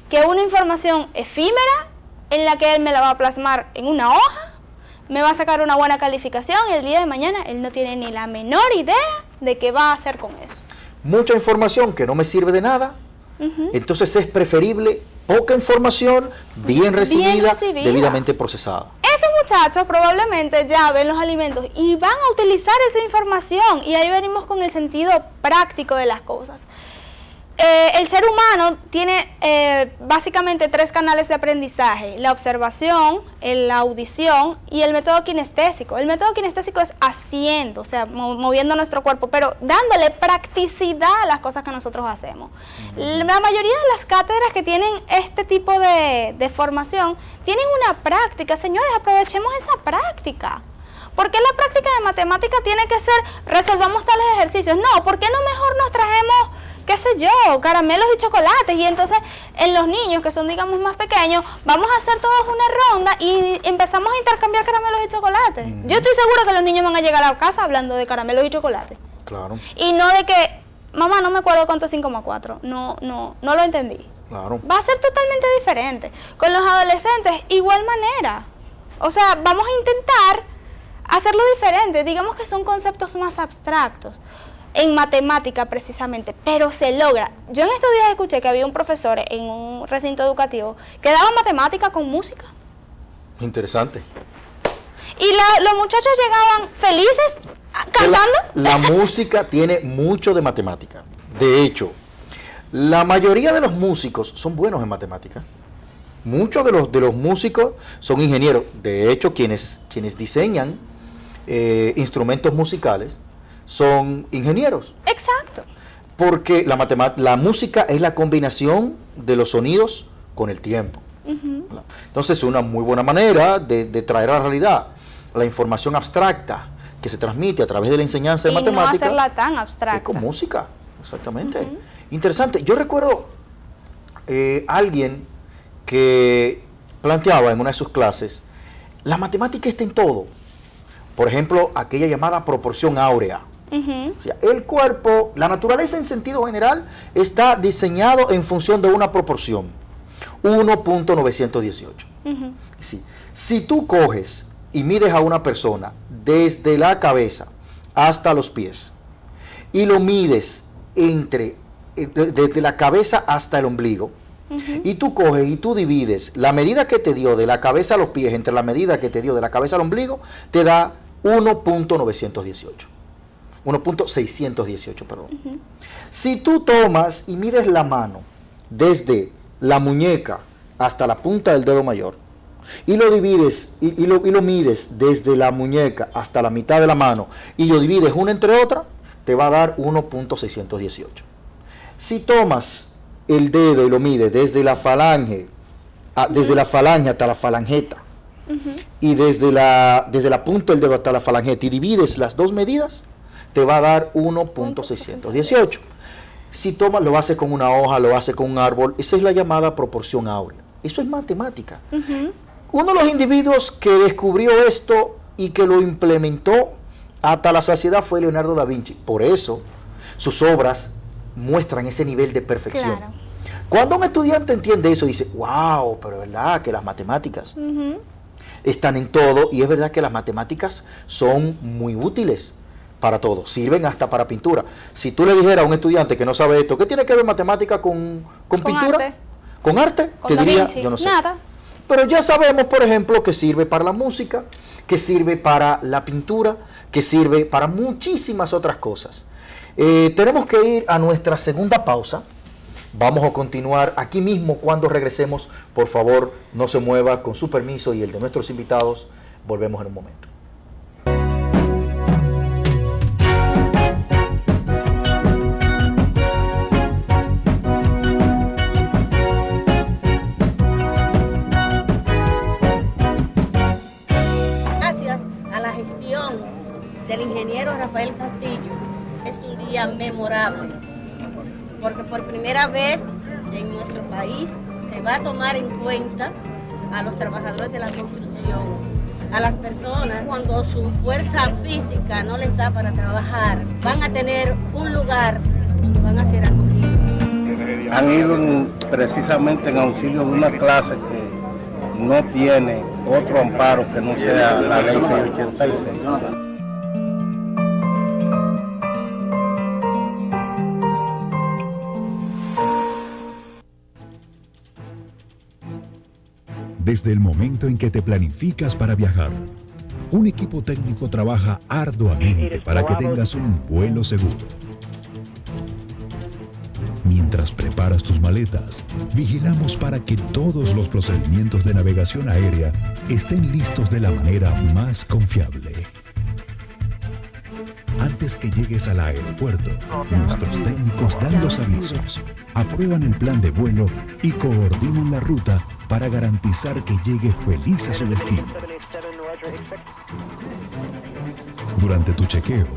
que una información efímera en la que él me la va a plasmar en una hoja, me va a sacar una buena calificación y el día de mañana él no tiene ni la menor idea de qué va a hacer con eso. Mucha información que no me sirve de nada, entonces es preferible poca información, bien recibida, debidamente procesada. Esos muchachos probablemente ya ven los alimentos y van a utilizar esa información, y ahí venimos con el sentido práctico de las cosas. El ser humano tiene básicamente 3 canales de aprendizaje: la observación, la audición y el método kinestésico. El método kinestésico es haciendo, o sea, moviendo nuestro cuerpo, pero dándole practicidad a las cosas que nosotros hacemos. La mayoría de las cátedras que tienen este tipo de formación tienen una práctica. Señores, aprovechemos esa práctica. ¿Por qué la práctica de matemática tiene que ser resolvamos tales ejercicios? No, ¿por qué no mejor nos trajemos, qué sé yo, caramelos y chocolates? Y entonces en los niños que son, digamos, más pequeños, vamos a hacer todos una ronda y empezamos a intercambiar caramelos y chocolates. Yo estoy segura que los niños van a llegar a la casa hablando de caramelos y chocolates. Claro. Y no de que, mamá, no me acuerdo cuánto es 5,4. No lo entendí. Claro. Va a ser totalmente diferente. Con los adolescentes, igual manera. O sea, vamos a intentar hacerlo diferente. Digamos que son conceptos más abstractos en matemática precisamente, pero se logra. Yo en estos días escuché que había un profesor en un recinto educativo que daba matemática con música. Interesante. Y los muchachos llegaban felices cantando. La música tiene mucho de matemática. De hecho, la mayoría de los músicos son buenos en matemática. Muchos de los músicos son ingenieros. De hecho, quienes diseñan instrumentos musicales son ingenieros. Exacto. Porque la música es la combinación de los sonidos con el tiempo. Entonces es una muy buena manera de traer a la realidad la información abstracta que se transmite a través de la enseñanza de matemática. Y no hacerla tan abstracta. Con música, exactamente. Interesante. Yo recuerdo alguien que planteaba en una de sus clases, la matemática está en todo. Por ejemplo, aquella llamada proporción áurea. O sea, el cuerpo, la naturaleza en sentido general, está diseñado en función de una proporción. 1.918. Sí. Si tú coges y mides a una persona desde la cabeza hasta los pies y lo mides desde la cabeza hasta el ombligo, y tú coges y tú divides la medida que te dio de la cabeza a los pies entre la medida que te dio de la cabeza al ombligo, te da 1.618, perdón. Si tú tomas y mides la mano desde la muñeca hasta la punta del dedo mayor y lo divides y lo mides desde la muñeca hasta la mitad de la mano y lo divides una entre otra, te va a dar 1.618. Si tomas el dedo y lo mides desde la falange hasta la falangeta, y desde la punta del dedo hasta la falangeta y divides las dos medidas, te va a dar 1.618. Si tomas, lo haces con una hoja, lo haces con un árbol, esa es la llamada proporción áurea. Eso es matemática. Uno de los individuos que descubrió esto y que lo implementó hasta la saciedad fue Leonardo da Vinci. Por eso sus obras muestran ese nivel de perfección. Claro. Cuando un estudiante entiende eso, dice, wow, pero es verdad que las matemáticas están en todo, y es verdad que las matemáticas son muy útiles para todo, sirven hasta para pintura. Si tú le dijeras a un estudiante que no sabe esto, ¿qué tiene que ver matemática con pintura? Arte. ¿Con arte? Con te diría, Vinci. yo no sé. Nada. Pero ya sabemos, por ejemplo, que sirve para la música, que sirve para la pintura, que sirve para muchísimas otras cosas. Tenemos que ir a nuestra segunda pausa. Vamos a continuar aquí mismo cuando regresemos. Por favor, no se mueva, con su permiso y el de nuestros invitados. Volvemos en un momento. Gracias a la gestión del ingeniero Rafael Castillo, es un día memorable, porque por primera vez en nuestro país se va a tomar en cuenta a los trabajadores de la construcción, a las personas cuando su fuerza física no les da para trabajar, van a tener un lugar donde van a ser acogidos. Han ido precisamente en auxilio de una clase que no tiene otro amparo que no sea la ley 686. Desde el momento en que te planificas para viajar, un equipo técnico trabaja arduamente para que tengas un vuelo seguro. Mientras preparas tus maletas, vigilamos para que todos los procedimientos de navegación aérea estén listos de la manera más confiable. Antes que llegues al aeropuerto, nuestros técnicos dan los avisos, aprueban el plan de vuelo y coordinan la ruta para garantizar que llegue feliz a su destino. Durante tu chequeo,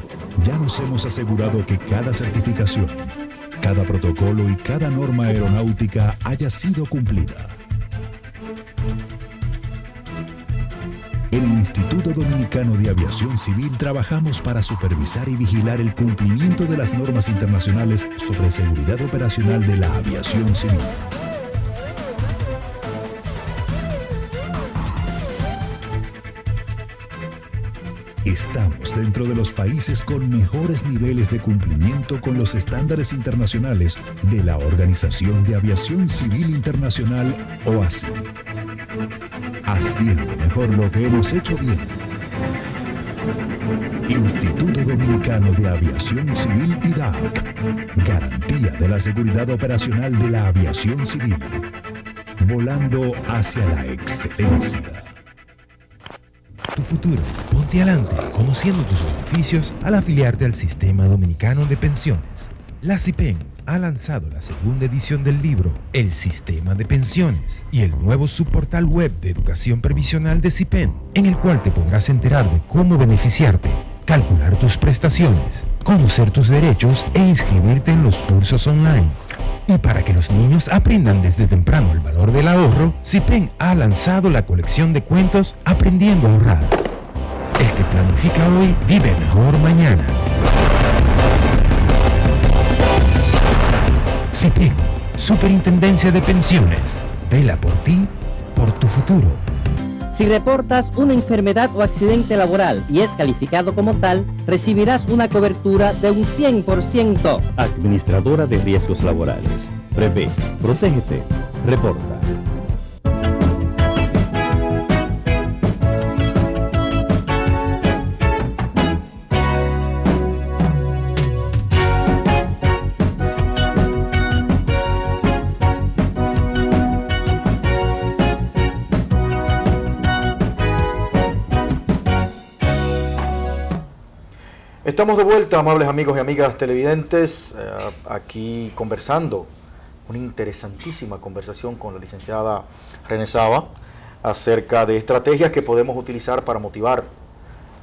ya nos hemos asegurado que cada certificación, cada protocolo y cada norma aeronáutica haya sido cumplida. En el Instituto Dominicano de Aviación Civil trabajamos para supervisar y vigilar el cumplimiento de las normas internacionales sobre seguridad operacional de la aviación civil. Estamos dentro de los países con mejores niveles de cumplimiento con los estándares internacionales de la Organización de Aviación Civil Internacional, OACI. Haciendo mejor lo que hemos hecho bien. Instituto Dominicano de Aviación Civil IDAC. Garantía de la seguridad operacional de la aviación civil. Volando hacia la excelencia. Tu futuro, ponte adelante, conociendo tus beneficios al afiliarte al Sistema Dominicano de Pensiones. La CIPEN ha lanzado la segunda edición del libro El Sistema de Pensiones y el nuevo subportal web de educación previsional de CIPEN, en el cual te podrás enterar de cómo beneficiarte, calcular tus prestaciones, conocer tus derechos e inscribirte en los cursos online. Y para que los niños aprendan desde temprano el valor del ahorro, CIPEN ha lanzado la colección de cuentos Aprendiendo a Ahorrar. El que planifica hoy vive mejor mañana. CIPEN, Superintendencia de Pensiones. Vela por ti, por tu futuro. Si reportas una enfermedad o accidente laboral y es calificado como tal, recibirás una cobertura de un 100%. Administradora de Riesgos Laborales. Prevé, protégete, reporta. Estamos de vuelta, amables amigos y amigas televidentes, aquí conversando, una interesantísima conversación con la licenciada René Saba acerca de estrategias que podemos utilizar para motivar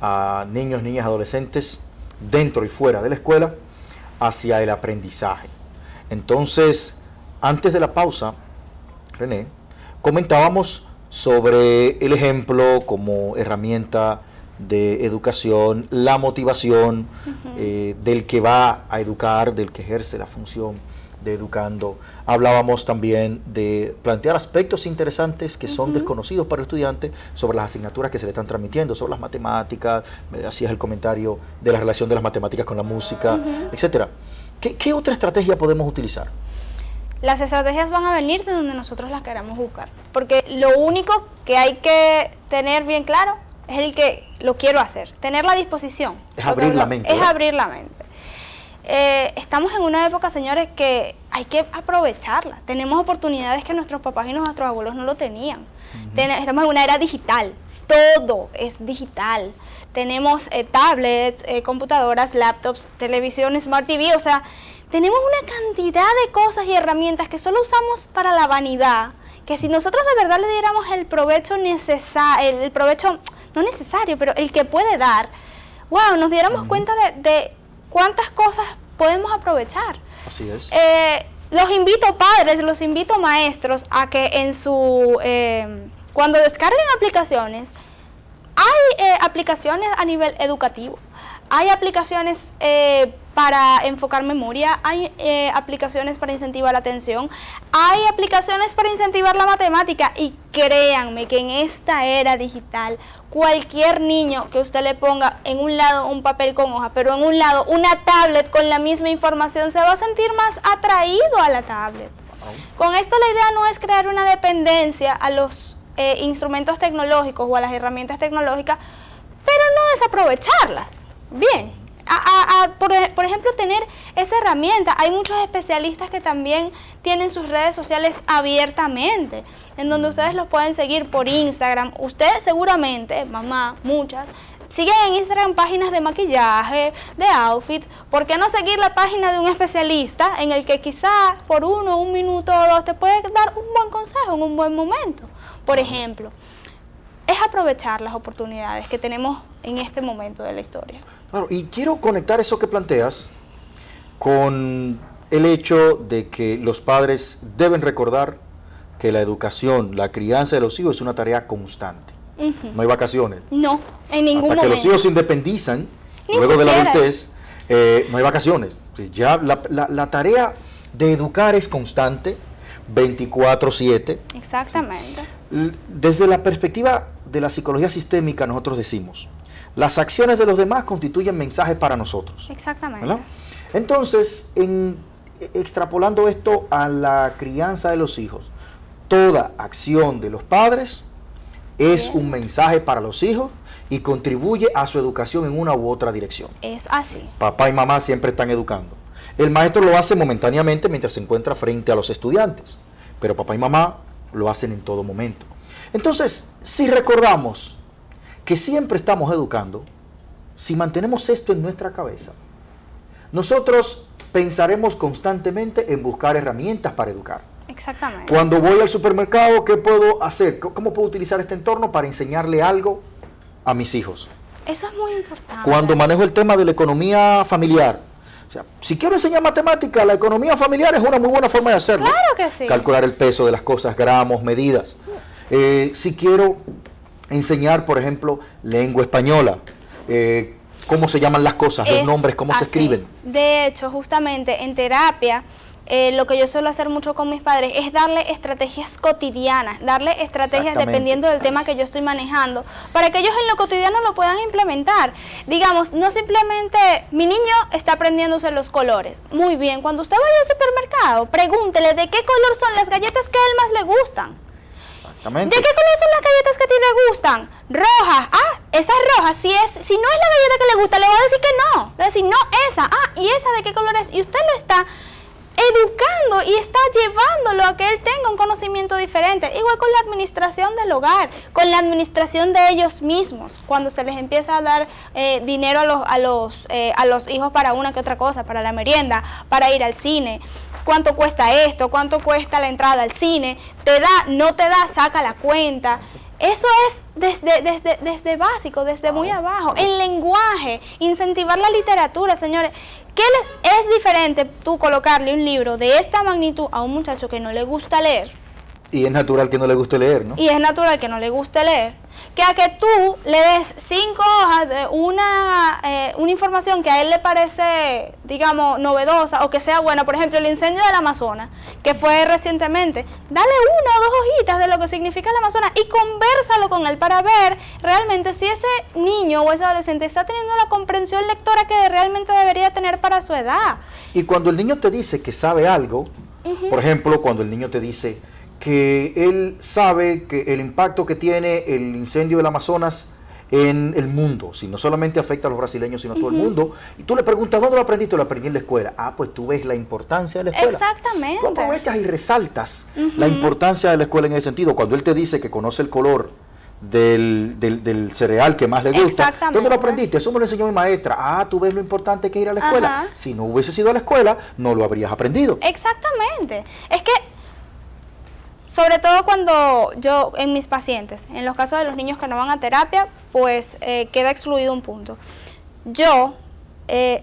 a niños, niñas, adolescentes dentro y fuera de la escuela hacia el aprendizaje. Entonces, antes de la pausa, René, comentábamos sobre el ejemplo como herramienta de educación, la motivación del que va a educar, del que ejerce la función de educando. Hablábamos también de plantear aspectos interesantes que son desconocidos para el estudiante sobre las asignaturas que se le están transmitiendo, sobre las matemáticas, me hacías el comentario de la relación de las matemáticas con la música, etcétera. ¿Qué otra estrategia podemos utilizar? Las estrategias van a venir de donde nosotros las queramos buscar, porque lo único que hay que tener bien claro es el que lo quiero hacer, tener la disposición. Es abrir la mente. Es abrir la mente. Estamos en una época, señores, que hay que aprovecharla. Tenemos oportunidades que nuestros papás y nuestros abuelos no lo tenían. Estamos en una era digital, todo es digital. Tenemos tablets, computadoras, laptops, televisión, Smart TV, o sea, tenemos una cantidad de cosas y herramientas que solo usamos para la vanidad, que si nosotros de verdad le diéramos el provecho necesario, el provecho no necesario, pero el que puede dar, wow, nos diéramos cuenta de cuántas cosas podemos aprovechar. Así es. Los invito padres, los invito maestros a que en su cuando descarguen aplicaciones, hay aplicaciones a nivel educativo, hay aplicaciones para enfocar memoria, hay aplicaciones para incentivar la atención, hay aplicaciones para incentivar la matemática, y créanme que en esta era digital, cualquier niño que usted le ponga en un lado un papel con hoja, pero en un lado una tablet con la misma información, se va a sentir más atraído a la tablet. Con esto la idea no es crear una dependencia a los instrumentos tecnológicos o a las herramientas tecnológicas, pero no desaprovecharlas. Bien, por ejemplo, tener esa herramienta. Hay muchos especialistas que también tienen sus redes sociales abiertamente, en donde ustedes los pueden seguir por Instagram. Ustedes seguramente, mamá, muchas, siguen en Instagram páginas de maquillaje, de outfit. ¿Por qué no seguir la página de un especialista en el que quizá por un minuto o dos te puede dar un buen consejo en un buen momento? Por ejemplo, es aprovechar las oportunidades que tenemos en este momento de la historia. Claro, y quiero conectar eso que planteas con el hecho de que los padres deben recordar que la educación, la crianza de los hijos es una tarea constante. No hay vacaciones. No, en ningún momento. Hasta que los hijos se independizan, luego de la adultez, no hay vacaciones. Ya la tarea de educar es constante, 24/7. Exactamente. Desde la perspectiva de la psicología sistémica, nosotros decimos, las acciones de los demás constituyen mensajes para nosotros. Exactamente. ¿Verdad? Entonces, extrapolando esto a la crianza de los hijos, toda acción de los padres es un mensaje para los hijos y contribuye a su educación en una u otra dirección. Es así. Papá y mamá siempre están educando. El maestro lo hace momentáneamente mientras se encuentra frente a los estudiantes, pero papá y mamá lo hacen en todo momento. Entonces, si recordamos que siempre estamos educando, si mantenemos esto en nuestra cabeza, nosotros pensaremos constantemente en buscar herramientas para educar. Exactamente. Cuando voy al supermercado, ¿qué puedo hacer? ¿Cómo puedo utilizar este entorno para enseñarle algo a mis hijos? Eso es muy importante. Cuando manejo el tema de la economía familiar, o sea, si quiero enseñar matemática, la economía familiar es una muy buena forma de hacerlo. Claro que sí. Calcular el peso de las cosas, gramos, medidas. Si quiero enseñar, por ejemplo, lengua española, cómo se llaman las cosas, los nombres, cómo se escriben. De hecho, justamente en terapia lo que yo suelo hacer mucho con mis padres es darle estrategias cotidianas, darle estrategias dependiendo del tema que yo estoy manejando, para que ellos en lo cotidiano lo puedan implementar. Digamos, no simplemente mi niño está aprendiendo a usar los colores. Muy bien, cuando usted vaya al supermercado, pregúntele de qué color son las galletas que a él más le gustan. Exactamente. ¿De qué color son las galletas que a ti te gustan? Rojas. Ah, esa es roja. Si no es la galleta que le gusta, le va a decir que no. Le va a decir, no, esa. Ah, ¿y esa de qué color es? Y usted lo está educando y está llevándolo a que él tenga un conocimiento diferente. Igual con la administración del hogar, con la administración de ellos mismos. Cuando se les empieza a dar dinero a los hijos para una que otra cosa, para la merienda, para ir al cine. ¿Cuánto cuesta esto? ¿Cuánto cuesta la entrada al cine? ¿Te da? ¿No te da? Saca la cuenta. Eso es desde básico, desde muy abajo. El lenguaje, incentivar la literatura, señores. ¿Qué es diferente tú colocarle un libro de esta magnitud a un muchacho que no le gusta leer? Y es natural que no le guste leer, ¿no? Y es natural que no le guste leer. Que a que tú le des 5 hojas de una información que a él le parece, digamos, novedosa o que sea buena. Por ejemplo, el incendio del Amazonas, que fue recientemente. Dale 1 o 2 hojitas de lo que significa el Amazonas y convérsalo con él para ver realmente si ese niño o ese adolescente está teniendo la comprensión lectora que realmente debería tener para su edad. Y cuando el niño te dice que sabe algo, por ejemplo, cuando el niño te dice que él sabe que el impacto que tiene el incendio del Amazonas en el mundo, si no solamente afecta a los brasileños, sino a todo el mundo, y tú le preguntas, ¿dónde lo aprendiste? Lo aprendí en la escuela. Ah, pues tú ves la importancia de la escuela. Exactamente. Tú aprovechas y resaltas la importancia de la escuela en ese sentido. Cuando él te dice que conoce el color del cereal que más le gusta, ¿dónde lo aprendiste? Eso me lo enseñó mi maestra. Ah, tú ves lo importante que es ir a la escuela. Si no hubieses ido a la escuela, no lo habrías aprendido. Exactamente. Es que sobre todo cuando yo, en mis pacientes, en los casos de los niños que no van a terapia, pues queda excluido un punto. Yo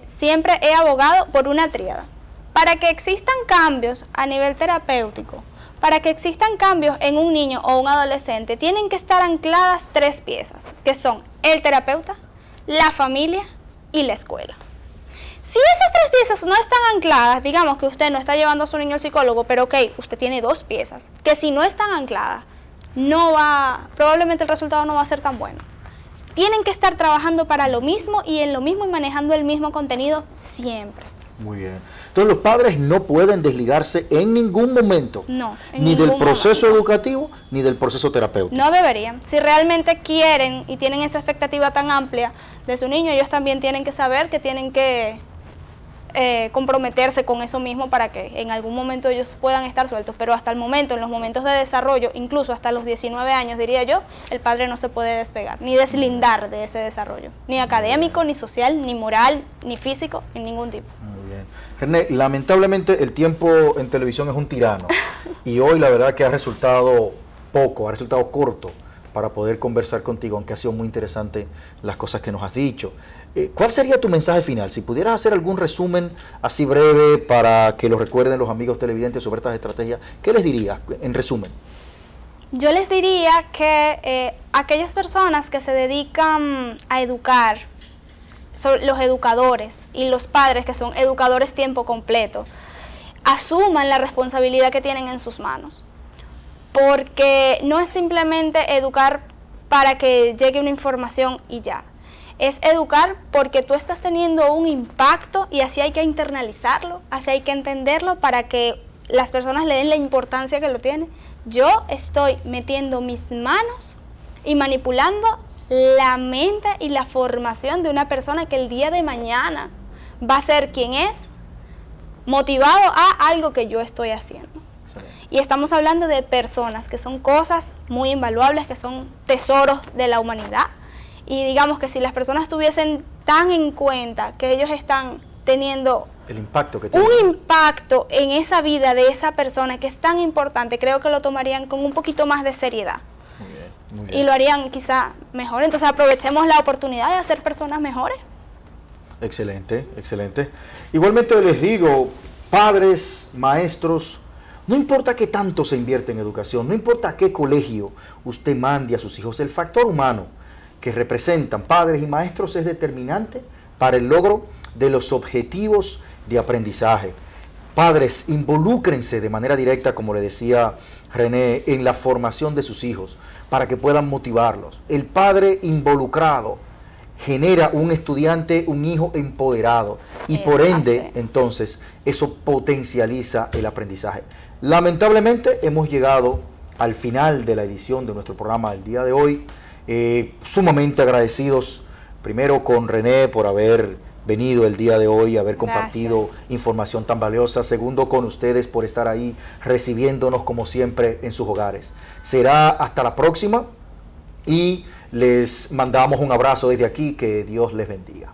siempre he abogado por una tríada. Para que existan cambios a nivel terapéutico, para que existan cambios en un niño o un adolescente, tienen que estar ancladas 3 piezas, que son el terapeuta, la familia y la escuela. Si esas 3 piezas no están ancladas, digamos que usted no está llevando a su niño al psicólogo, pero ok, usted tiene 2 piezas, que si no están ancladas, probablemente el resultado no va a ser tan bueno. Tienen que estar trabajando para lo mismo y en lo mismo y manejando el mismo contenido siempre. Muy bien. Entonces los padres no pueden desligarse en ningún momento, ni del proceso educativo, ni del proceso terapéutico. No deberían. Si realmente quieren y tienen esa expectativa tan amplia de su niño, ellos también tienen que saber que tienen que comprometerse con eso mismo para que en algún momento ellos puedan estar sueltos. Pero hasta el momento, en los momentos de desarrollo, incluso hasta los 19 años, diría yo, el padre no se puede despegar, ni deslindar de ese desarrollo, ni académico, ni social, ni moral, ni físico, en ningún tipo. Muy bien. René, lamentablemente el tiempo en televisión es un tirano y hoy la verdad que ha resultado corto para poder conversar contigo, aunque ha sido muy interesante las cosas que nos has dicho. ¿Cuál sería tu mensaje final? Si pudieras hacer algún resumen así breve para que lo recuerden los amigos televidentes sobre estas estrategias, ¿qué les dirías en resumen? Yo les diría que aquellas personas que se dedican a educar, los educadores y los padres que son educadores tiempo completo, asuman la responsabilidad que tienen en sus manos. Porque no es simplemente educar para que llegue una información y ya. Es educar porque tú estás teniendo un impacto y así hay que internalizarlo, así hay que entenderlo para que las personas le den la importancia que lo tiene. Yo estoy metiendo mis manos y manipulando la mente y la formación de una persona que el día de mañana va a ser quien es, motivado a algo que yo estoy haciendo. Y estamos hablando de personas que son cosas muy invaluables, que son tesoros de la humanidad. Y digamos que si las personas tuviesen tan en cuenta que ellos están teniendo el impacto que tienen, un impacto en esa vida de esa persona que es tan importante, creo que lo tomarían con un poquito más de seriedad. Muy bien, muy bien. Y lo harían quizá mejor. Entonces aprovechemos la oportunidad de hacer personas mejores. Excelente, excelente. Igualmente les digo, padres, maestros, no importa qué tanto se invierte en educación, no importa a qué colegio usted mande a sus hijos, el factor humano que representan padres y maestros es determinante para el logro de los objetivos de aprendizaje. Padres, involúcrense de manera directa, como le decía René, en la formación de sus hijos, para que puedan motivarlos. El padre involucrado genera un estudiante, un hijo empoderado, y por ende, entonces, eso potencializa el aprendizaje. Lamentablemente, hemos llegado al final de la edición de nuestro programa del día de hoy. Sumamente agradecidos, primero con René por haber venido el día de hoy, haber compartido información tan valiosa. Segundo, con ustedes por estar ahí recibiéndonos como siempre en sus hogares. Será hasta la próxima y les mandamos un abrazo desde aquí. Que Dios les bendiga.